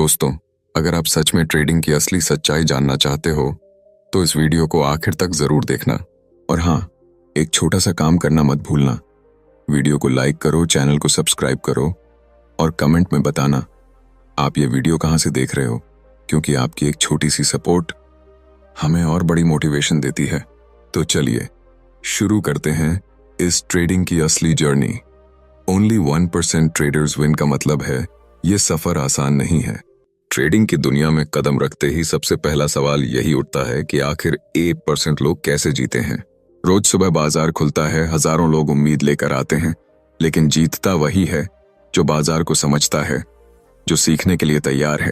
दोस्तों, अगर आप सच में ट्रेडिंग की असली सच्चाई जानना चाहते हो तो इस वीडियो को आखिर तक जरूर देखना। और हाँ, एक छोटा सा काम करना मत भूलना। वीडियो को लाइक करो, चैनल को सब्सक्राइब करो और कमेंट में बताना आप ये वीडियो कहाँ से देख रहे हो, क्योंकि आपकी एक छोटी सी सपोर्ट हमें और बड़ी मोटिवेशन देती है। तो चलिए शुरू करते हैं इस ट्रेडिंग की असली जर्नी। ओनली 1% ट्रेडर्स विन का मतलब है ये सफर आसान नहीं है। ट्रेडिंग की दुनिया में कदम रखते ही सबसे पहला सवाल यही उठता है कि आखिर 1% लोग कैसे जीते हैं। रोज सुबह बाजार खुलता है, हजारों लोग उम्मीद लेकर आते हैं, लेकिन जीतता वही है जो बाजार को समझता है, जो सीखने के लिए तैयार है।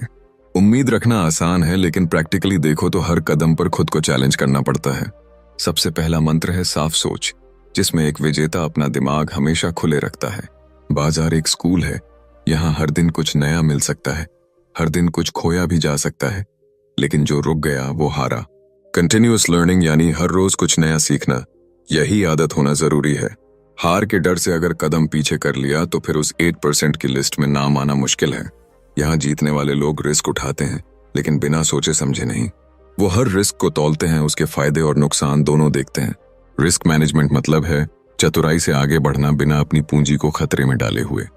उम्मीद रखना आसान है, लेकिन प्रैक्टिकली देखो तो हर कदम पर खुद को चैलेंज करना पड़ता है। सबसे पहला मंत्र है साफ सोच, जिसमें एक विजेता अपना दिमाग हमेशा खुले रखता है। बाजार एक स्कूल है, यहाँ हर दिन कुछ नया मिल सकता है, हर दिन कुछ खोया भी जा सकता है, लेकिन जो रुक गया वो हारा। कंटिन्यूअस लर्निंग यानी हर रोज कुछ नया सीखना, यही आदत होना जरूरी है। हार के डर से अगर कदम पीछे कर लिया तो फिर उस 8% की लिस्ट में नाम आना मुश्किल है। यहाँ जीतने वाले लोग रिस्क उठाते हैं, लेकिन बिना सोचे समझे नहीं। वो हर रिस्क को तौलते हैं, उसके फायदे और नुकसान दोनों देखते हैं। रिस्क मैनेजमेंट मतलब है चतुराई से आगे बढ़ना बिना अपनी पूंजी को खतरे में डाले हुए।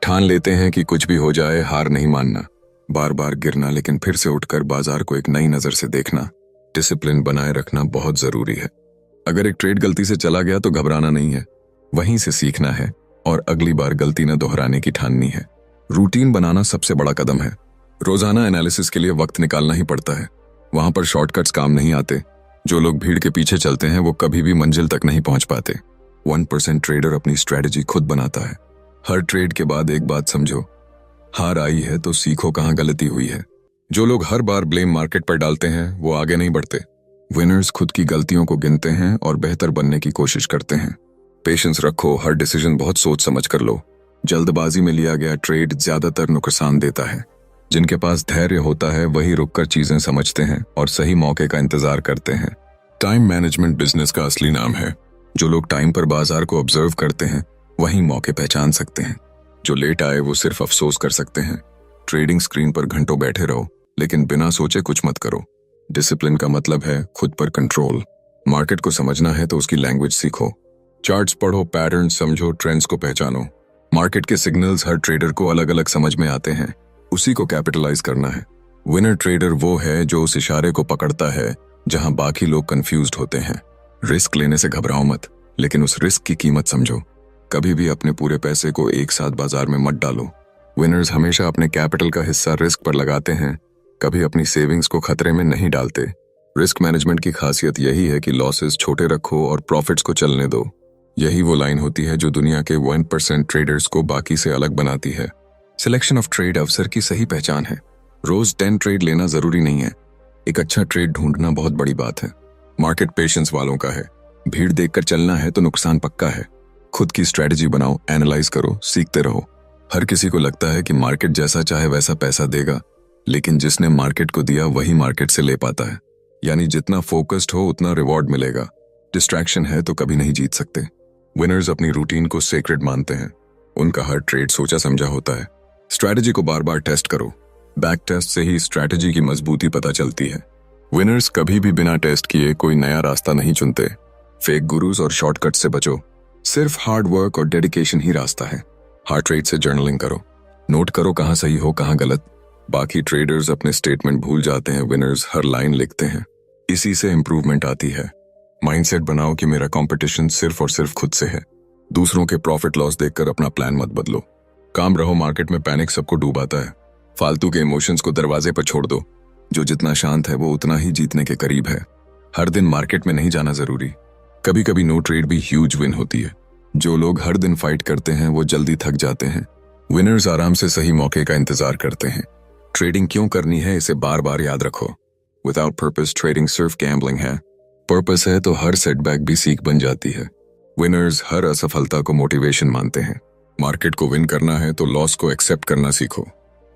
ठान लेते हैं कि कुछ भी हो जाए, हार नहीं मानना, बार बार गिरना लेकिन फिर से उठकर बाजार को एक नई नजर से देखना। डिसिप्लिन बनाए रखना बहुत जरूरी है। अगर एक ट्रेड गलती से चला गया तो घबराना नहीं है, वहीं से सीखना है और अगली बार गलती न दोहराने की ठाननी है। रूटीन बनाना सबसे बड़ा कदम है। रोजाना एनालिसिस के लिए वक्त निकालना ही पड़ता है। वहां पर शॉर्टकट्स काम नहीं आते। जो लोग भीड़ के पीछे चलते हैं वो कभी भी मंजिल तक नहीं पहुंच पाते। 1% ट्रेडर अपनी स्ट्रेटजी खुद बनाता है। हर ट्रेड के बाद एक बात समझो, हार आई है तो सीखो कहां गलती हुई है। जो लोग हर बार ब्लेम मार्केट पर डालते हैं वो आगे नहीं बढ़ते। विनर्स खुद की गलतियों को गिनते हैं और बेहतर बनने की कोशिश करते हैं। पेशेंस रखो, हर डिसीजन बहुत सोच समझ कर लो। जल्दबाजी में लिया गया ट्रेड ज्यादातर नुकसान देता है। जिनके पास धैर्य होता है वही रुककर चीजें समझते हैं और सही मौके का इंतजार करते हैं। टाइम मैनेजमेंट बिजनेस का असली नाम है। जो लोग टाइम पर बाजार को ऑब्जर्व करते हैं वही मौके पहचान सकते हैं। जो लेट आए वो सिर्फ अफसोस कर सकते हैं। ट्रेडिंग स्क्रीन पर घंटों बैठे रहो, लेकिन बिना सोचे कुछ मत करो। डिसिप्लिन का मतलब है खुद पर कंट्रोल। मार्केट को समझना है तो उसकी लैंग्वेज सीखो। चार्ट्स पढ़ो, पैटर्न समझो, ट्रेंड्स को पहचानो। मार्केट के सिग्नल्स हर ट्रेडर को अलग अलग समझ में आते हैं, उसी को कैपिटलाइज करना है। विनर ट्रेडर वो है जो उस इशारे को पकड़ता है जहां बाकी लोग कंफ्यूज्ड होते हैं। रिस्क लेने से घबराओ मत, लेकिन उस रिस्क की कीमत समझो। कभी भी अपने पूरे पैसे को एक साथ बाजार में मत डालो। विनर्स हमेशा अपने कैपिटल का हिस्सा रिस्क पर लगाते हैं, कभी अपनी सेविंग्स को खतरे में नहीं डालते। रिस्क मैनेजमेंट की खासियत यही है कि लॉसेस छोटे रखो और प्रॉफिट्स को चलने दो। यही वो लाइन होती है जो दुनिया के 1% ट्रेडर्स को बाकी से अलग बनाती है। सिलेक्शन ऑफ ट्रेड अवसर की सही पहचान है। रोज 10 ट्रेड लेना जरूरी नहीं है, एक अच्छा ट्रेड ढूंढना बहुत बड़ी बात है। मार्केट पेशेंस वालों का है। भीड़ देखकर चलना है तो नुकसान पक्का है। खुद की स्ट्रेटजी बनाओ, एनालाइज करो, सीखते रहो। हर किसी को लगता है कि मार्केट जैसा चाहे वैसा पैसा देगा, लेकिन जिसने मार्केट को दिया वही मार्केट से ले पाता है। यानी जितना फोकस्ड हो उतना रिवॉर्ड मिलेगा। डिस्ट्रैक्शन है तो कभी नहीं जीत सकते। विनर्स अपनी रूटीन को सेक्रेड मानते हैं। उनका हर ट्रेड सोचा समझा होता है। स्ट्रैटेजी को बार बार टेस्ट करो। बैक टेस्ट से ही स्ट्रैटेजी की मजबूती पता चलती है। विनर्स कभी भी बिना टेस्ट किए कोई नया रास्ता नहीं चुनते। फेक गुरुज और शॉर्टकट से बचो। सिर्फ हार्ड वर्क और डेडिकेशन ही रास्ता है। हार्ड ट्रेड से जर्नलिंग करो, नोट करो कहां सही हो कहां गलत। बाकी ट्रेडर्स अपने स्टेटमेंट भूल जाते हैं, विनर्स हर लाइन लिखते हैं। इसी से इंप्रूवमेंट आती है। माइंडसेट बनाओ कि मेरा कंपटीशन सिर्फ और सिर्फ खुद से है। दूसरों के प्रॉफिट लॉस देखकर अपना प्लान मत बदलो। काम रहो, मार्केट में पैनिक सबको डूबाता है। फालतू के इमोशंस को दरवाजे पर छोड़ दो। जो जितना शांत है वो उतना ही जीतने के करीब है। हर दिन मार्केट में नहीं जाना जरूरी। कभी कभी नो ट्रेड भी ह्यूज विन होती है। जो लोग हर दिन फाइट करते हैं वो जल्दी थक जाते हैं। विनर्स आराम से सही मौके का इंतजार करते हैं। ट्रेडिंग क्यों करनी है इसे बार बार याद रखो। विदाउट पर्पस ट्रेडिंग सिर्फ गैम्बलिंग है। पर्पस है तो हर सेटबैक भी सीख बन जाती है। विनर्स हर असफलता को मोटिवेशन मानते हैं। मार्केट को विन करना है तो लॉस को एक्सेप्ट करना सीखो।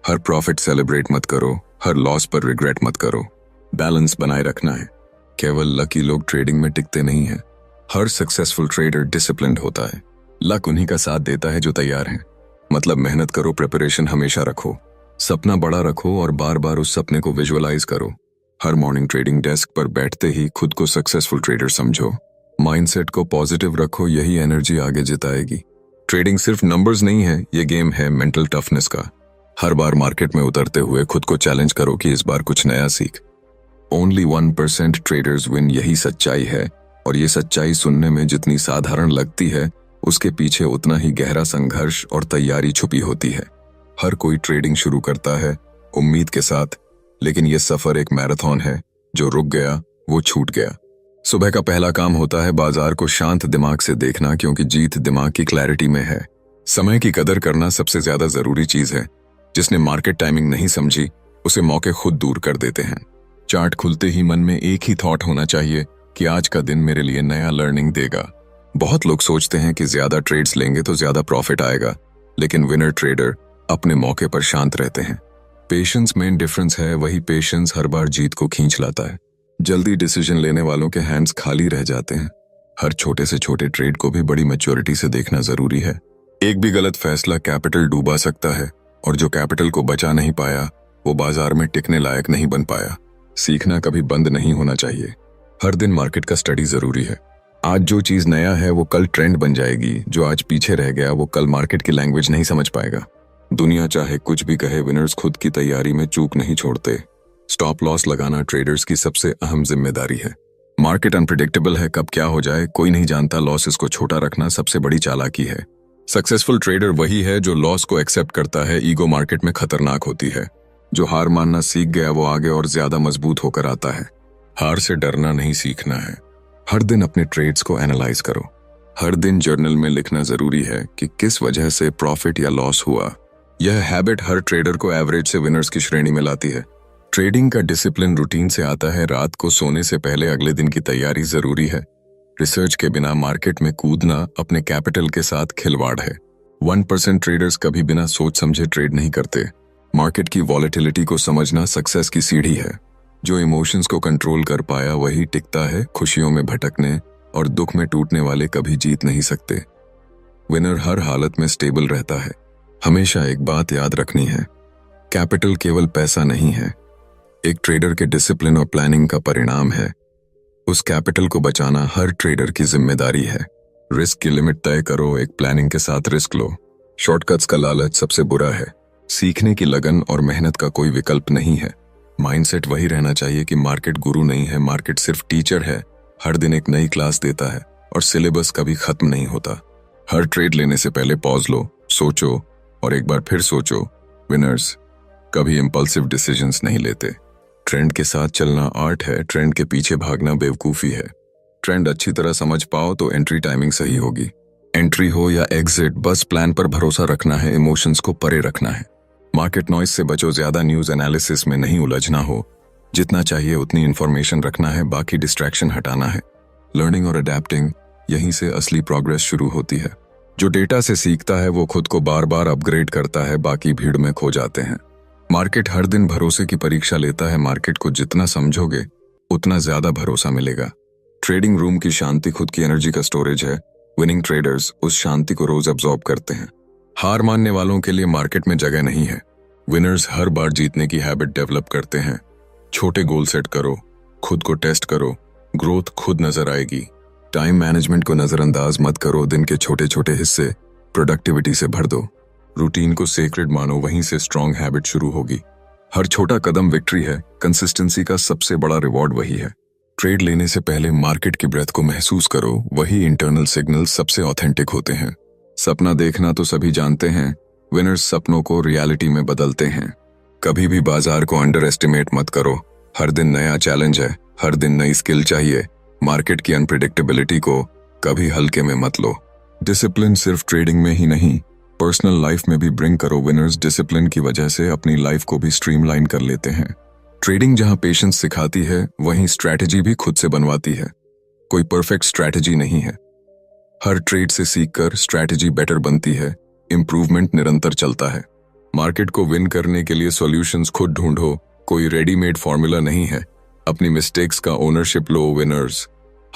हर प्रॉफिट सेलिब्रेट मत करो, हर लॉस पर रिग्रेट मत करो। बैलेंस बनाए रखना है। केवल लकी लोग ट्रेडिंग में टिकते नहीं हैं। हर सक्सेसफुल ट्रेडर डिसिप्लिन्ड होता है। लक उन्हीं का साथ देता है जो तैयार हैं। मतलब मेहनत करो, प्रिपरेशन हमेशा रखो। सपना बड़ा रखो और बार बार उस सपने को विजुअलाइज करो। हर मॉर्निंग ट्रेडिंग डेस्क पर बैठते ही खुद को सक्सेसफुल ट्रेडर समझो। माइंडसेट को पॉजिटिव रखो, यही एनर्जी आगे जिताएगी। ट्रेडिंग सिर्फ नंबर्स नहीं है, ये गेम है मेंटल टफनेस का। हर बार मार्केट में उतरते हुए खुद को चैलेंज करो कि इस बार कुछ नया सीख। ओनली 1% ट्रेडर्स विन, यही सच्चाई है। और ये सच्चाई सुनने में जितनी साधारण लगती है, उसके पीछे उतना ही गहरा संघर्ष और तैयारी छुपी होती है। हर कोई ट्रेडिंग शुरू करता है उम्मीद के साथ, लेकिन ये सफर एक मैराथन है। जो रुक गया वो छूट गया। सुबह का पहला काम होता है बाजार को शांत दिमाग से देखना, क्योंकि जीत दिमाग की क्लैरिटी में है। समय की कदर करना सबसे ज्यादा जरूरी चीज है। जिसने मार्केट टाइमिंग नहीं समझी, उसे मौके खुद दूर कर देते हैं। चार्ट खुलते ही मन में एक ही थॉट होना चाहिए कि आज का दिन मेरे लिए नया लर्निंग देगा। बहुत लोग सोचते हैं कि ज्यादा ट्रेड्स लेंगे तो ज्यादा प्रॉफिट आएगा, लेकिन विनर ट्रेडर अपने मौके पर शांत रहते हैं। पेशेंस मेन डिफरेंस है, वही पेशेंस हर बार जीत को खींच लाता है। जल्दी डिसीजन लेने वालों के हैंड्स खाली रह जाते हैं। हर छोटे से छोटे ट्रेड को भी बड़ी मैच्योरिटी से देखना जरूरी है। एक भी गलत फैसला कैपिटल डूबा सकता है, और जो कैपिटल को बचा नहीं पाया वो बाजार में टिकने लायक नहीं बन पाया। सीखना कभी बंद नहीं होना चाहिए। हर दिन मार्केट का स्टडी जरूरी है। आज जो चीज नया है वो कल ट्रेंड बन जाएगी। जो आज पीछे रह गया वो कल मार्केट की लैंग्वेज नहीं समझ पाएगा। दुनिया चाहे कुछ भी कहे, विनर्स खुद की तैयारी में चूक नहीं छोड़ते। स्टॉप लॉस लगाना ट्रेडर्स की सबसे अहम जिम्मेदारी है। मार्केट अनप्रिडिक्टेबल है, कब क्या हो जाए कोई नहीं जानता। लॉसेस को छोटा रखना सबसे बड़ी चालाकी है। सक्सेसफुल ट्रेडर वही है जो लॉस को एक्सेप्ट करता है। ईगो मार्केट में खतरनाक होती है। जो हार मानना सीख गया वो आगे और ज्यादा मजबूत होकर आता है। हार से डरना नहीं, सीखना है। हर दिन अपने ट्रेड्स को एनालाइज करो। हर दिन जर्नल में लिखना जरूरी है कि किस वजह से प्रॉफिट या लॉस हुआ। यह हैबिट हर ट्रेडर को एवरेज से विनर्स की श्रेणी में लाती है। ट्रेडिंग का डिसिप्लिन रूटीन से आता है। रात को सोने से पहले अगले दिन की तैयारी जरूरी है। रिसर्च के बिना मार्केट में कूदना अपने कैपिटल के साथ खिलवाड़ है। 1% ट्रेडर्स कभी बिना सोच समझे ट्रेड नहीं करते। मार्केट की वॉलेटिलिटी को समझना सक्सेस की सीढ़ी है। जो इमोशंस को कंट्रोल कर पाया वही टिकता है। खुशियों में भटकने और दुख में टूटने वाले कभी जीत नहीं सकते। विनर हर हालत में स्टेबल रहता है। हमेशा एक बात याद रखनी है, कैपिटल केवल पैसा नहीं है, एक ट्रेडर के डिसिप्लिन और प्लानिंग का परिणाम है। उस कैपिटल को बचाना हर ट्रेडर की जिम्मेदारी है। रिस्क की लिमिट तय करो, एक प्लानिंग के साथ रिस्क लो। शॉर्टकट्स का लालच सबसे बुरा है। सीखने की लगन और मेहनत का कोई विकल्प नहीं है। माइंडसेट वही रहना चाहिए कि मार्केट गुरु नहीं है, मार्केट सिर्फ टीचर है। हर दिन एक नई क्लास देता है और सिलेबस कभी खत्म नहीं होता। हर ट्रेड लेने से पहले पॉज लो, सोचो और एक बार फिर सोचो। विनर्स कभी इंपल्सिव डिसीजंस नहीं लेते। ट्रेंड के साथ चलना आर्ट है, ट्रेंड के पीछे भागना बेवकूफी है। ट्रेंड अच्छी तरह समझ पाओ तो एंट्री टाइमिंग सही होगी। एंट्री हो या एग्जिट, बस प्लान पर भरोसा रखना है, इमोशंस को परे रखना है। मार्केट नॉइज से बचो, ज्यादा न्यूज एनालिसिस में नहीं उलझना हो। जितना चाहिए उतनी इंफॉर्मेशन रखना है, बाकी डिस्ट्रैक्शन हटाना है। लर्निंग और अडेप्टिंग, यहीं से असली प्रोग्रेस शुरू होती है। जो डेटा से सीखता है वो खुद को बार बार अपग्रेड करता है, बाकी भीड़ में खो जाते हैं। मार्केट हर दिन भरोसे की परीक्षा लेता है। मार्केट को जितना समझोगे उतना ज्यादा भरोसा मिलेगा। ट्रेडिंग रूम की शांति खुद की एनर्जी का स्टोरेज है। विनिंग ट्रेडर्स उस शांति को रोज अब्सॉर्ब करते हैं। हार मानने वालों के लिए मार्केट में जगह नहीं है। विनर्स हर बार जीतने की हैबिट डेवलप करते हैं। छोटे गोल सेट करो, खुद को टेस्ट करो, ग्रोथ खुद नजर आएगी। टाइम मैनेजमेंट को नजरअंदाज मत करो, दिन के छोटे छोटे हिस्से प्रोडक्टिविटी से भर दो। रूटीन को सेक्रेड मानो, वहीं से स्ट्रॉन्ग हैबिट शुरू होगी। हर छोटा कदम विक्ट्री है। कंसिस्टेंसी का सबसे बड़ा रिवॉर्ड वही है। ट्रेड लेने से पहले मार्केट की ब्रेथ को महसूस करो, वही इंटरनल सिग्नल सबसे ऑथेंटिक होते हैं। सपना देखना तो सभी जानते हैं, विनर्स सपनों को रियलिटी में बदलते हैं। कभी भी बाजार को अंडर एस्टिमेट मत करो। हर दिन नया चैलेंज है, हर दिन नई स्किल चाहिए। मार्केट की अनप्रिडिक्टेबिलिटी को कभी हल्के में मत लो। डिसिप्लिन सिर्फ ट्रेडिंग में ही नहीं, पर्सनल लाइफ में भी ब्रिंग करो। विनर्स डिसिप्लिन की वजह से अपनी लाइफ को भी स्ट्रीमलाइन कर लेते हैं। ट्रेडिंग जहां पेशेंस सिखाती है, वहीं स्ट्रैटेजी भी खुद से बनवाती है। कोई परफेक्ट स्ट्रैटेजी नहीं है। हर ट्रेड से सीखकर स्ट्रैटेजी बेटर बनती है। इंप्रूवमेंट निरंतर चलता है। मार्केट को विन करने के लिए सॉल्यूशंस खुद ढूंढो, कोई रेडीमेड फॉर्मूला नहीं है। अपनी मिस्टेक्स का ओनरशिप लो। विनर्स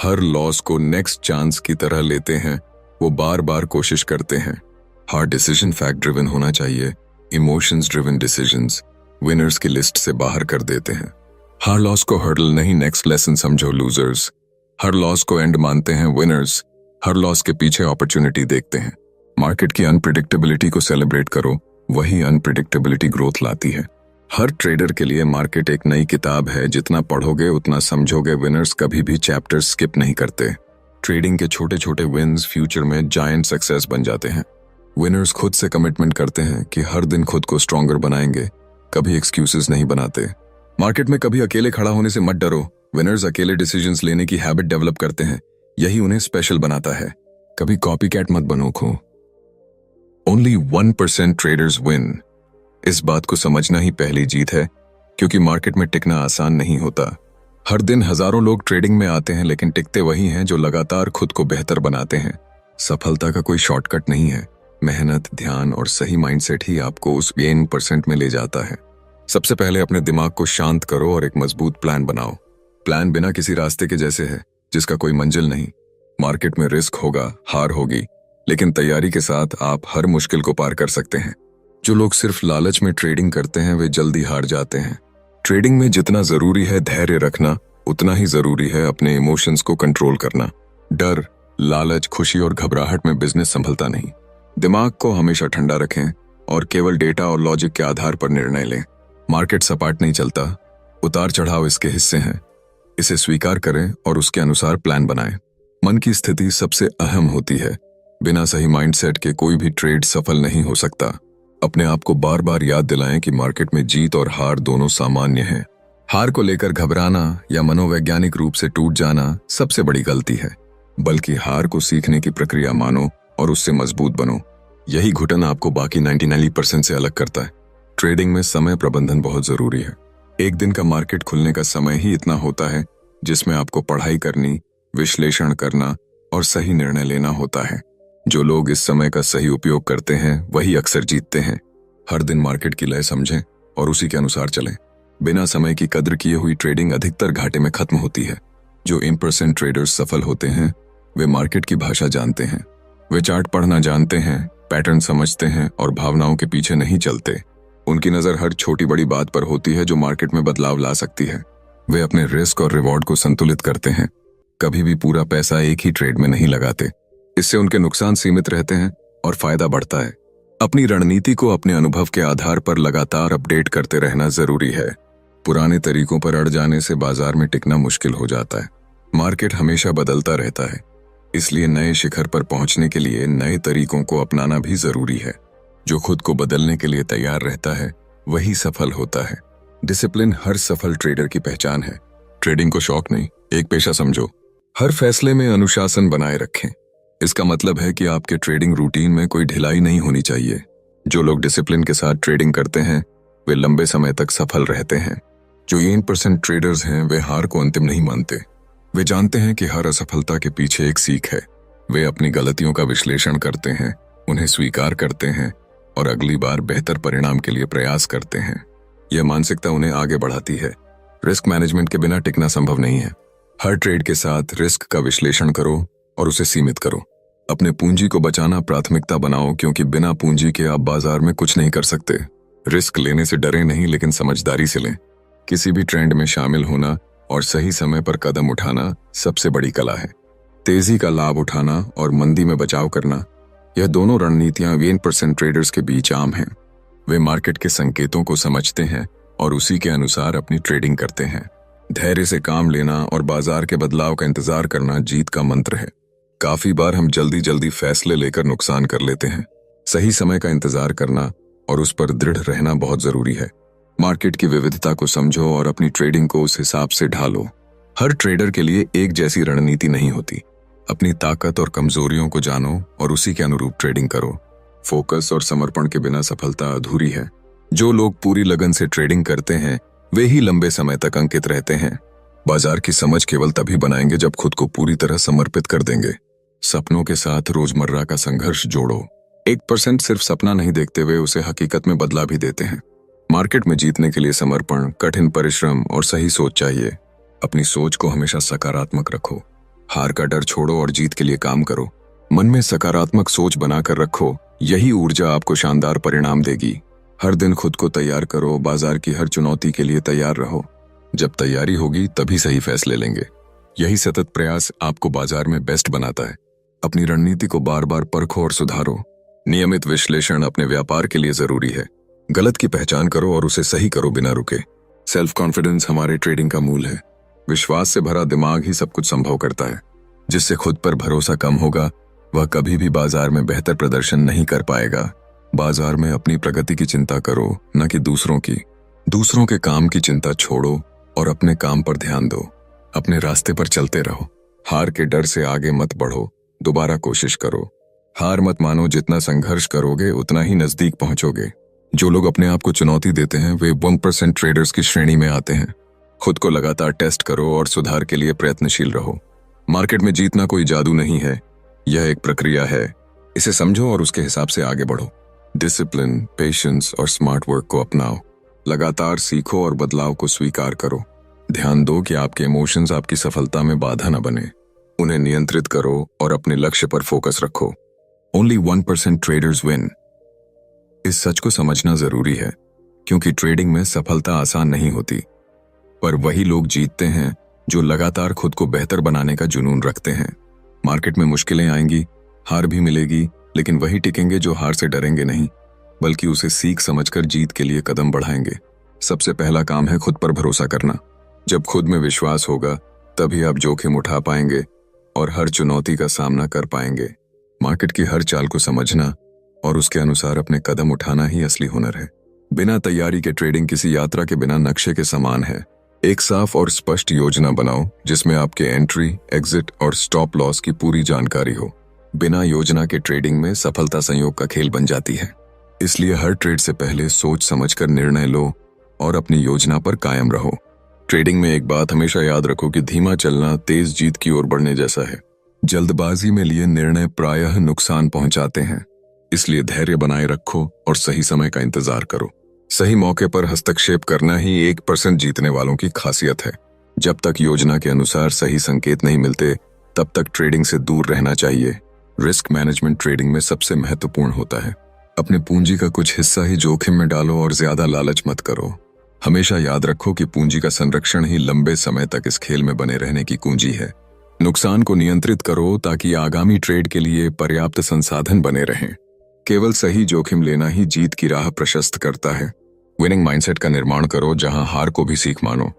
हर लॉस को नेक्स्ट चांस की तरह लेते हैं। वो बार बार कोशिश करते हैं। हर डिसीजन फैक्ट ड्रिवन होना चाहिए। इमोशंस ड्रिवन डिसीजंस विनर्स की लिस्ट से बाहर कर देते हैं। हर लॉस को हर्डल नहीं, नेक्स्ट लेसन समझो लूजर्स। हर लॉस को एंड मानते हैं विनर्स। हर लॉस के पीछे अपॉर्चुनिटी देखते हैं। मार्केट की अनप्रिडिक्टेबिलिटी को सेलिब्रेट करो, वही अनप्रिडिक्टेबिलिटी ग्रोथ लाती है। हर ट्रेडर के लिए मार्केट एक नई किताब है, जितना पढ़ोगे उतना समझोगे। विनर्स कभी भी चैप्टर्स स्किप नहीं करते। ट्रेडिंग के छोटे छोटे विन्स फ्यूचर में जायंट सक्सेस बन जाते हैं। विनर्स खुद से कमिटमेंट करते हैं कि हर दिन खुद को स्ट्रॉन्गर बनाएंगे, कभी एक्सक्यूजेस नहीं बनाते। मार्केट में कभी अकेले खड़ा होने से मत डरो। विनर्स अकेले डिसीजंस लेने की हैबिट डेवलप करते हैं, यही उन्हें स्पेशल बनाता है। कभी कॉपीकैट मत बनो खो। Only 1% traders win. इस बात को समझना ही पहली जीत है, क्योंकि मार्केट में टिकना आसान नहीं होता। हर दिन हजारों लोग ट्रेडिंग में आते हैं, लेकिन टिकते वही हैं जो लगातार खुद को बेहतर बनाते हैं। सफलता का कोई शॉर्टकट नहीं है। मेहनत, ध्यान और सही माइंडसेट ही आपको उस 1% में ले जाता है। सबसे पहले अपने दिमाग को शांत करो और एक मजबूत प्लान बनाओ। प्लान बिना किसी रास्ते के जैसे है, जिसका कोई मंजिल नहीं। मार्केट में रिस्क होगा, हार होगी, लेकिन तैयारी के साथ आप हर मुश्किल को पार कर सकते हैं। जो लोग सिर्फ लालच में ट्रेडिंग करते हैं, वे जल्दी हार जाते हैं। ट्रेडिंग में जितना जरूरी है धैर्य रखना, उतना ही जरूरी है अपने इमोशंस को कंट्रोल करना। डर, लालच, खुशी और घबराहट में बिजनेस संभलता नहीं। दिमाग को हमेशा ठंडा रखें और केवल डेटा और लॉजिक के आधार पर निर्णय लें। मार्केट सपाट नहीं चलता, उतार चढ़ाव इसके हिस्से हैं। इसे स्वीकार करें और उसके अनुसार प्लान बनाएं। मन की स्थिति सबसे अहम होती है। बिना सही माइंडसेट के कोई भी ट्रेड सफल नहीं हो सकता। अपने आप को बार बार याद दिलाएं कि मार्केट में जीत और हार दोनों सामान्य हैं। हार को लेकर घबराना या मनोवैज्ञानिक रूप से टूट जाना सबसे बड़ी गलती है, बल्कि हार को सीखने की प्रक्रिया मानो और उससे मजबूत बनो। यही घुटन आपको बाकी 99% से अलग करता है। ट्रेडिंग में समय प्रबंधन बहुत जरूरी है। एक दिन का मार्केट खुलने का समय ही इतना होता है, जिसमें आपको पढ़ाई करनी, विश्लेषण करना और सही निर्णय लेना होता है। जो लोग इस समय का सही उपयोग करते हैं, वही अक्सर जीतते हैं। हर दिन मार्केट की लय समझें और उसी के अनुसार चलें। बिना समय की कद्र किए हुई ट्रेडिंग अधिकतर घाटे में खत्म होती है। जो 1% ट्रेडर्स सफल होते हैं, वे मार्केट की भाषा जानते हैं। वे चार्ट पढ़ना जानते हैं, पैटर्न समझते हैं और भावनाओं के पीछे नहीं चलते। उनकी नजर हर छोटी बड़ी बात पर होती है जो मार्केट में बदलाव ला सकती है। वे अपने रिस्क और रिवॉर्ड को संतुलित करते हैं। कभी भी पूरा पैसा एक ही ट्रेड में नहीं लगाते। इससे उनके नुकसान सीमित रहते हैं और फायदा बढ़ता है। अपनी रणनीति को अपने अनुभव के आधार पर लगातार अपडेट करते रहना जरूरी है। पुराने तरीकों पर अड़ जाने से बाजार में टिकना मुश्किल हो जाता है। मार्केट हमेशा बदलता रहता है, इसलिए नए शिखर पर पहुंचने के लिए नए तरीकों को अपनाना भी जरूरी है। जो खुद को बदलने के लिए तैयार रहता है, वही सफल होता है। डिसिप्लिन हर सफल ट्रेडर की पहचान है। ट्रेडिंग को शौक नहीं, एक पेशा समझो। हर फैसले में अनुशासन बनाए रखें। इसका मतलब है कि आपके ट्रेडिंग रूटीन में कोई ढिलाई नहीं होनी चाहिए। जो लोग डिसिप्लिन के साथ ट्रेडिंग करते हैं, वे लंबे समय तक सफल रहते हैं। जो 1% ट्रेडर्स हैं, वे हार को अंतिम नहीं मानते। वे जानते हैं कि हर असफलता के पीछे एक सीख है। वे अपनी गलतियों का विश्लेषण करते हैं, उन्हें स्वीकार करते हैं और अगली बार बेहतर परिणाम के लिए प्रयास करते हैं। यह मानसिकता उन्हें आगे बढ़ाती है। रिस्क मैनेजमेंट के बिना टिकना संभव नहीं है। हर ट्रेड के साथ रिस्क का विश्लेषण करो और उसे सीमित करो। अपने पूंजी को बचाना प्राथमिकता बनाओ, क्योंकि बिना पूंजी के आप बाजार में कुछ नहीं कर सकते। रिस्क लेने से डरे नहीं, लेकिन समझदारी से लें। किसी भी ट्रेंड में शामिल होना और सही समय पर कदम उठाना सबसे बड़ी कला है। तेजी का लाभ उठाना और मंदी में बचाव करना, यह दोनों रणनीतियां 1% ट्रेडर्स के बीच आम हैं। वे मार्केट के संकेतों को समझते हैं और उसी के अनुसार अपनी ट्रेडिंग करते हैं। धैर्य से काम लेना और बाजार के बदलाव का इंतजार करना जीत का मंत्र है। काफी बार हम जल्दी जल्दी फैसले लेकर नुकसान कर लेते हैं। सही समय का इंतजार करना और उस पर दृढ़ रहना बहुत जरूरी है। मार्केट की विविधता को समझो और अपनी ट्रेडिंग को उस हिसाब से ढालो। हर ट्रेडर के लिए एक जैसी रणनीति नहीं होती। अपनी ताकत और कमजोरियों को जानो और उसी के अनुरूप ट्रेडिंग करो। फोकस और समर्पण के बिना सफलता अधूरी है। जो लोग पूरी लगन से ट्रेडिंग करते हैं, वे ही लंबे समय तक अंकित रहते हैं। बाजार की समझ केवल तभी बनाएंगे जब खुद को पूरी तरह समर्पित कर देंगे। सपनों के साथ रोजमर्रा का संघर्ष जोड़ो। 1% सिर्फ सपना नहीं देखते, हुए उसे हकीकत में बदला भी देते हैं। मार्केट में जीतने के लिए समर्पण, कठिन परिश्रम और सही सोच चाहिए। अपनी सोच को हमेशा सकारात्मक रखो। हार का डर छोड़ो और जीत के लिए काम करो। मन में सकारात्मक सोच बनाकर रखो, यही ऊर्जा आपको शानदार परिणाम देगी। हर दिन खुद को तैयार करो, बाजार की हर चुनौती के लिए तैयार रहो। जब तैयारी होगी तभी सही फैसले लेंगे। यही सतत प्रयास आपको बाजार में बेस्ट बनाता है। अपनी रणनीति को बार बार परखो और सुधारो। नियमित विश्लेषण अपने व्यापार के लिए जरूरी है। गलत की पहचान करो और उसे सही करो बिना रुके। सेल्फ कॉन्फिडेंस हमारे ट्रेडिंग का मूल है। विश्वास से भरा दिमाग ही सब कुछ संभव करता है। जिससे खुद पर भरोसा कम होगा वह कभी भी बाजार में बेहतर प्रदर्शन नहीं कर पाएगा। बाजार में अपनी प्रगति की चिंता करो, न कि दूसरों की। दूसरों के काम की चिंता छोड़ो और अपने काम पर ध्यान दो। अपने रास्ते पर चलते रहो। हार के डर से आगे मत बढ़ो, दोबारा कोशिश करो। हार मत मानो, जितना संघर्ष करोगे उतना ही नजदीक पहुंचोगे। जो लोग अपने आप को चुनौती देते हैं वे 1% ट्रेडर्स की श्रेणी में आते हैं। खुद को लगातार टेस्ट करो और सुधार के लिए प्रयत्नशील रहो। मार्केट में जीतना कोई जादू नहीं है, यह एक प्रक्रिया है। इसे समझो और उसके हिसाब से आगे बढ़ो। डिसिप्लिन, पेशेंस और स्मार्ट वर्क को अपनाओ। लगातार सीखो और बदलाव को स्वीकार करो। ध्यान दो कि आपके इमोशंस आपकी सफलता में बाधा न बने। उन्हें नियंत्रित करो और अपने लक्ष्य पर फोकस रखो। Only 1% traders win. इस सच को समझना जरूरी है, क्योंकि ट्रेडिंग में सफलता आसान नहीं होती, पर वही लोग जीतते हैं जो लगातार खुद को बेहतर बनाने का जुनून रखते हैं। मार्केट में मुश्किलें आएंगी, हार भी मिलेगी, लेकिन वही टिकेंगे जो हार से डरेंगे नहीं, बल्कि उसे सीख समझकर जीत के लिए कदम बढ़ाएंगे। सबसे पहला काम है खुद पर भरोसा करना। जब खुद में विश्वास होगा तभी आप जोखिम उठा पाएंगे और हर चुनौती का सामना कर पाएंगे। मार्केट की हर चाल को समझना और उसके अनुसार अपने कदम उठाना ही असली हुनर है। बिना तैयारी के ट्रेडिंग किसी यात्रा के बिना नक्शे के समान है। एक साफ और स्पष्ट योजना बनाओ जिसमें आपके एंट्री, एग्जिट और स्टॉप लॉस की पूरी जानकारी हो। बिना योजना के ट्रेडिंग में सफलता संयोग का खेल बन जाती है। इसलिए हर ट्रेड से पहले सोच समझकर निर्णय लो और अपनी योजना पर कायम रहो। ट्रेडिंग में एक बात हमेशा याद रखो कि धीमा चलना तेज जीत की ओर बढ़ने जैसा है। जल्दबाजी में लिए निर्णय प्रायः नुकसान पहुंचाते हैं। इसलिए धैर्य बनाए रखो और सही समय का इंतजार करो। सही मौके पर हस्तक्षेप करना ही 1% जीतने वालों की खासियत है। जब तक योजना के अनुसार सही संकेत नहीं मिलते तब तक ट्रेडिंग से दूर रहना चाहिए। रिस्क मैनेजमेंट ट्रेडिंग में सबसे महत्वपूर्ण होता है। अपने पूंजी का कुछ हिस्सा ही जोखिम में डालो और ज्यादा लालच मत करो। हमेशा याद रखो कि पूंजी का संरक्षण ही लंबे समय तक इस खेल में बने रहने की कुंजी है। नुकसान को नियंत्रित करो ताकि आगामी ट्रेड के लिए पर्याप्त संसाधन बने रहें। केवल सही जोखिम लेना ही जीत की राह प्रशस्त करता है। विनिंग माइंडसेट का निर्माण करो जहां हार को भी सीख मानो,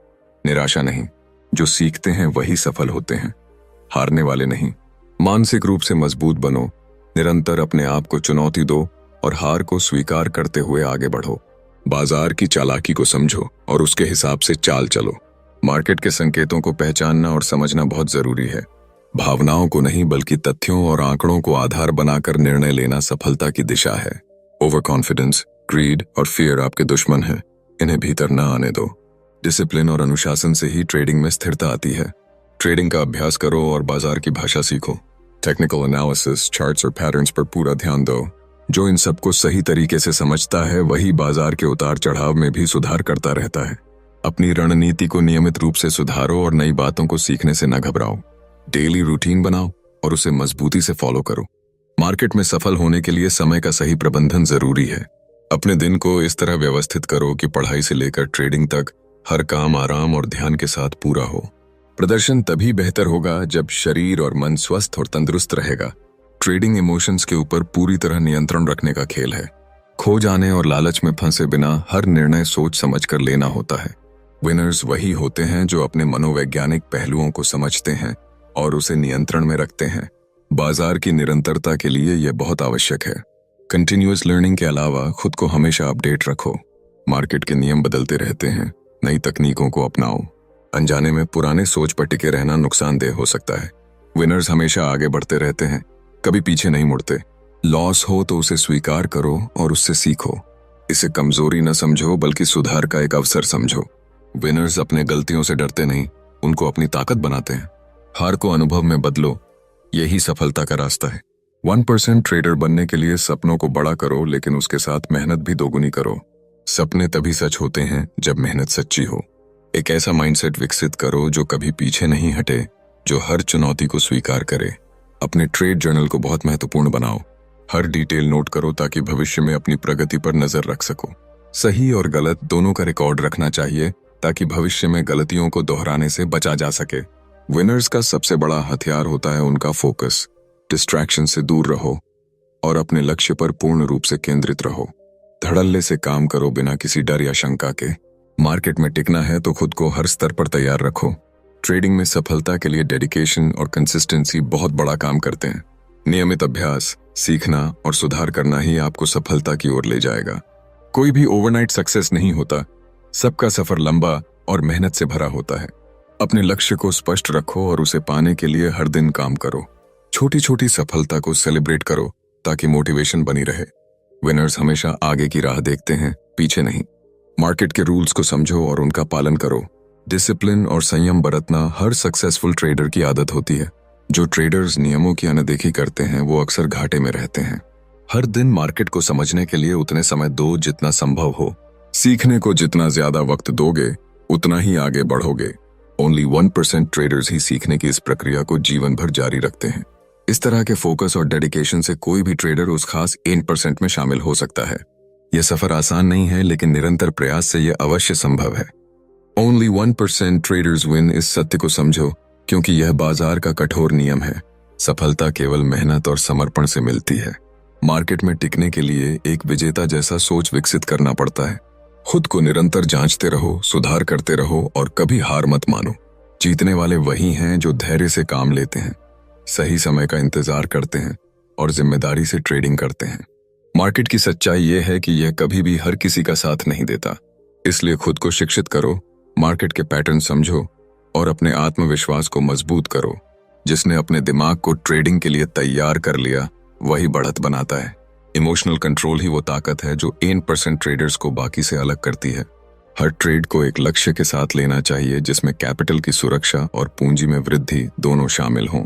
निराशा नहीं। जो सीखते हैं वही सफल होते हैं, हारने वाले नहीं। मानसिक रूप से मजबूत बनो, निरंतर अपने आप को चुनौती दो और हार को स्वीकार करते हुए आगे बढ़ो। बाजार की चालाकी को समझो और उसके हिसाब से चाल चलो। मार्केट के संकेतों को पहचानना और समझना बहुत जरूरी है। भावनाओं को नहीं बल्कि तथ्यों और आंकड़ों को आधार बनाकर निर्णय लेना सफलता की दिशा है। ओवर कॉन्फिडेंस, ग्रीड और फियर आपके दुश्मन हैं, इन्हें भीतर न आने दो। डिसिप्लिन और अनुशासन से ही ट्रेडिंग में स्थिरता आती है। ट्रेडिंग का अभ्यास करो और बाजार की भाषा सीखो। टेक्निकल एनालिसिस, चार्ट्स और पैटर्न्स पर पूरा ध्यान दो। जो इन सबको सही तरीके से समझता है वही बाजार के उतार चढ़ाव में भी सुधार करता रहता है। अपनी रणनीति को नियमित रूप से सुधारो और नई बातों को सीखने से न घबराओ। डेली रूटीन बनाओ और उसे मजबूती से फॉलो करो। मार्केट में सफल होने के लिए समय का सही प्रबंधन जरूरी है। अपने दिन को इस तरह व्यवस्थित करो कि पढ़ाई से लेकर ट्रेडिंग तक हर काम आराम और ध्यान के साथ पूरा हो। प्रदर्शन तभी बेहतर होगा जब शरीर और मन स्वस्थ और तंदुरुस्त रहेगा। ट्रेडिंग इमोशंस के ऊपर पूरी तरह नियंत्रण रखने का खेल है। खो जाने और लालच में फंसे बिना हर निर्णय सोच समझकर लेना होता है। विनर्स वही होते हैं जो अपने मनोवैज्ञानिक पहलुओं को समझते हैं और उसे नियंत्रण में रखते हैं। बाजार की निरंतरता के लिए यह बहुत आवश्यक है। कंटिन्यूअस लर्निंग के अलावा खुद को हमेशा अपडेट रखो। मार्केट के नियम बदलते रहते हैं, नई तकनीकों को अपनाओ। अनजाने में पुराने सोच पर टिके रहना नुकसानदेह हो सकता है। विनर्स हमेशा आगे बढ़ते रहते हैं, कभी पीछे नहीं मुड़ते। लॉस हो तो उसे स्वीकार करो और उससे सीखो। इसे कमजोरी न समझो बल्कि सुधार का एक अवसर समझो। विनर्स अपने गलतियों से डरते नहीं, उनको अपनी ताकत बनाते हैं। हार को अनुभव में बदलो, यही सफलता का रास्ता है। 1% ट्रेडर बनने के लिए सपनों को बड़ा करो, लेकिन उसके साथ मेहनत भी दोगुनी करो। सपने तभी सच होते हैं जब मेहनत सच्ची हो। एक ऐसा माइंडसेट विकसित करो जो कभी पीछे नहीं हटे, जो हर चुनौती को स्वीकार करे। अपने ट्रेड जर्नल को बहुत महत्वपूर्ण बनाओ। हर डिटेल नोट करो ताकि भविष्य में अपनी प्रगति पर नजर रख सको। सही और गलत दोनों का रिकॉर्ड रखना चाहिए ताकि भविष्य में गलतियों को दोहराने से बचा जा सके। विनर्स का सबसे बड़ा हथियार होता है उनका फोकस। डिस्ट्रैक्शन से दूर रहो और अपने लक्ष्य पर पूर्ण रूप से केंद्रित रहो। धड़ल्ले से काम करो बिना किसी डर या शंका के। मार्केट में टिकना है तो खुद को हर स्तर पर तैयार रखो। ट्रेडिंग में सफलता के लिए डेडिकेशन और कंसिस्टेंसी बहुत बड़ा काम करते हैं। नियमित अभ्यास, सीखना और सुधार करना ही आपको सफलता की ओर ले जाएगा। कोई भी ओवरनाइट सक्सेस नहीं होता। सबका सफर लंबा और मेहनत से भरा होता है। अपने लक्ष्य को स्पष्ट रखो और उसे पाने के लिए हर दिन काम करो। छोटी छोटी सफलता को सेलिब्रेट करो ताकि मोटिवेशन बनी रहे। विनर्स हमेशा आगे की राह देखते हैं, पीछे नहीं। मार्केट के रूल्स को समझो और उनका पालन करो। डिसिप्लिन और संयम बरतना हर सक्सेसफुल ट्रेडर की आदत होती है। जो ट्रेडर्स नियमों की अनदेखी करते हैं वो अक्सर घाटे में रहते हैं। हर दिन मार्केट को समझने के लिए उतने समय दो जितना संभव हो। सीखने को जितना ज्यादा वक्त दोगे उतना ही आगे बढ़ोगे। ओनली 1% ट्रेडर्स ही सीखने की इस प्रक्रिया को जीवन भर जारी रखते हैं। इस तरह के फोकस और डेडिकेशन से कोई भी ट्रेडर उस खास 1% में शामिल हो सकता है। यह सफर आसान नहीं है, लेकिन निरंतर प्रयास से यह अवश्य संभव है। ओनली 1% ट्रेडर्स विन इस सत्य को समझो, क्योंकि यह बाजार का कठोर नियम है। सफलता केवल मेहनत और समर्पण से मिलती है। मार्केट में टिकने के लिए एक विजेता जैसा सोच विकसित करना पड़ता है। खुद को निरंतर जांचते रहो, सुधार करते रहो और कभी हार मत मानो। जीतने वाले वही हैं जो धैर्य से काम लेते हैं, सही समय का इंतजार करते हैं और जिम्मेदारी से ट्रेडिंग करते हैं। मार्केट की सच्चाई यह है कि यह कभी भी हर किसी का साथ नहीं देता। इसलिए खुद को शिक्षित करो, मार्केट के पैटर्न समझो और अपने आत्मविश्वास को मजबूत करो। जिसने अपने दिमाग को ट्रेडिंग के लिए तैयार कर लिया वही बढ़त बनाता है। इमोशनल कंट्रोल ही वो ताकत है जो 1% ट्रेडर्स को बाकी से अलग करती है। हर ट्रेड को एक लक्ष्य के साथ लेना चाहिए जिसमें कैपिटल की सुरक्षा और पूंजी में वृद्धि दोनों शामिल हों।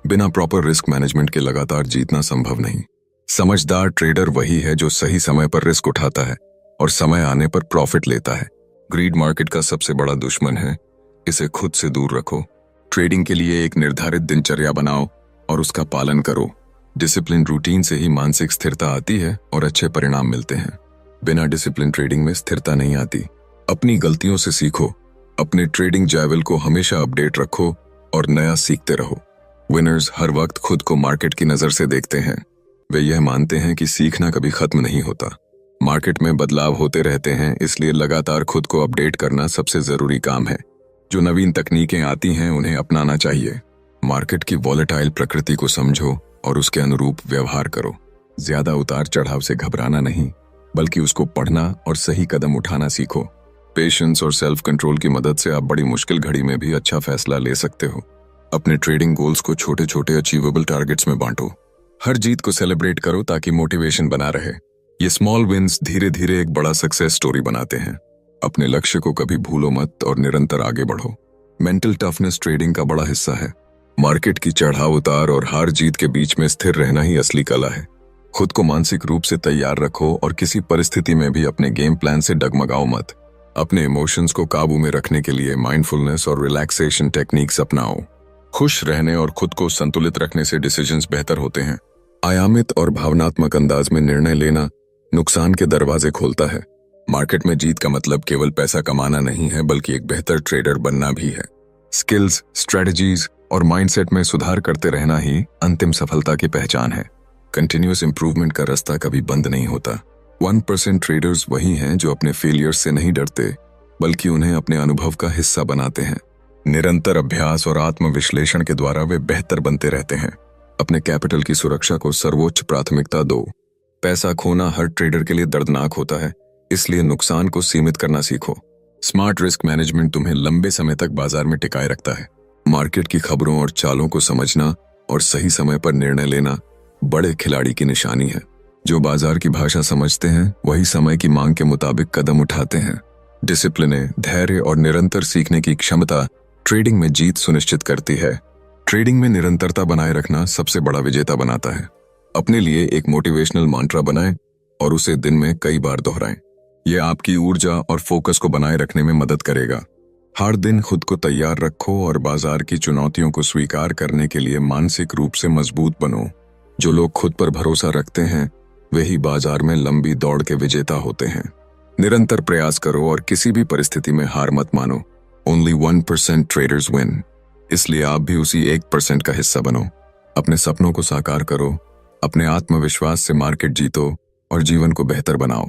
बिना प्रॉपर रिस्क मैनेजमेंट के लगातार जीतना संभव नहीं। समझदार ट्रेडर वही है जो सही समय पर रिस्क उठाता है और समय आने पर प्रॉफिट लेता है। ग्रीड मार्केट का सबसे बड़ा दुश्मन है, इसे खुद से दूर रखो। ट्रेडिंग के लिए एक निर्धारित दिनचर्या बनाओ और उसका पालन करो। डिसिप्लिन रूटीन से ही मानसिक स्थिरता आती है और अच्छे परिणाम मिलते हैं। बिना डिसिप्लिन ट्रेडिंग में स्थिरता नहीं आती। अपनी गलतियों से सीखो, अपने ट्रेडिंग जैवल को हमेशा अपडेट रखो और नया सीखते रहो। विनर्स हर वक्त खुद को मार्केट की नजर से देखते हैं। वे यह मानते हैं कि सीखना कभी खत्म नहीं होता। मार्केट में बदलाव होते रहते हैं, इसलिए लगातार खुद को अपडेट करना सबसे जरूरी काम है। जो नवीन तकनीकें आती हैं उन्हें अपनाना चाहिए। मार्केट की वॉलेटाइल प्रकृति को समझो और उसके अनुरूप व्यवहार करो। ज्यादा उतार चढ़ाव से घबराना नहीं, बल्कि उसको पढ़ना और सही कदम उठाना सीखो। पेशेंस और सेल्फ कंट्रोल की मदद से आप बड़ी मुश्किल घड़ी में भी अच्छा फैसला ले सकते हो। अपने ट्रेडिंग गोल्स को छोटे छोटे अचीवेबल टारगेट्स में बांटो। हर जीत को सेलिब्रेट करो ताकि मोटिवेशन बना रहे। ये स्मॉल विन्स धीरे धीरे एक बड़ा सक्सेस स्टोरी बनाते हैं। अपने लक्ष्य को कभी भूलो मत और निरंतर आगे बढ़ो। मेंटल टफनेस ट्रेडिंग का बड़ा हिस्सा है। मार्केट की चढ़ाव उतार और हार जीत के बीच में स्थिर रहना ही असली कला है। खुद को मानसिक रूप से तैयार रखो और किसी परिस्थिति में भी अपने गेम प्लान से डगमगाओ मत। अपने इमोशंस को काबू में रखने के लिए माइंडफुलनेस और रिलैक्सेशन टेक्निक्स अपनाओ। खुश रहने और खुद को संतुलित रखने से डिसीजंस बेहतर होते हैं। आयामित और भावनात्मक अंदाज में निर्णय लेना नुकसान के दरवाजे खोलता है। मार्केट में जीत का मतलब केवल पैसा कमाना नहीं है, बल्कि एक बेहतर ट्रेडर बनना भी है। स्किल्स, स्ट्रेटजीज और माइंडसेट में सुधार करते रहना ही अंतिम सफलता की पहचान है। कंटिन्यूअस इंप्रूवमेंट का रास्ता कभी बंद नहीं होता। 1% ट्रेडर्स वही हैं जो अपने फेलियर्स से नहीं डरते, बल्कि उन्हें अपने अनुभव का हिस्सा बनाते हैं। निरंतर अभ्यास और आत्मविश्लेषण के द्वारा वे बेहतर बनते रहते हैं। अपने कैपिटल की सुरक्षा को सर्वोच्च प्राथमिकता दो। पैसा खोना हर ट्रेडर के लिए दर्दनाक होता है, इसलिए नुकसान को सीमित करना सीखो। स्मार्ट रिस्क मैनेजमेंट तुम्हें लंबे समय तक बाजार में टिकाए रखता है। मार्केट की खबरों और चालों को समझना और सही समय पर निर्णय लेना बड़े खिलाड़ी की निशानी है। जो बाजार की भाषा समझते हैं वही समय की मांग के मुताबिक कदम उठाते हैं। डिसिप्लिन, धैर्य और निरंतर सीखने की क्षमता ट्रेडिंग में जीत सुनिश्चित करती है। ट्रेडिंग में निरंतरता बनाए रखना सबसे बड़ा विजेता बनाता है। अपने लिए एक मोटिवेशनल मंत्र बनाएं और उसे दिन में कई बार दोहराएं। यह आपकी ऊर्जा और फोकस को बनाए रखने में मदद करेगा। हर दिन खुद को तैयार रखो और बाजार की चुनौतियों को स्वीकार करने के लिए मानसिक रूप से मजबूत बनो। जो लोग खुद पर भरोसा रखते हैं वही बाजार में लंबी दौड़ के विजेता होते हैं। निरंतर प्रयास करो और किसी भी परिस्थिति में हार मत मानो। ओनली 1% ट्रेडर्स विन, इसलिए आप भी उसी 1% का हिस्सा बनो। अपने सपनों को साकार करो, अपने आत्मविश्वास से मार्केट जीतो और जीवन को बेहतर बनाओ।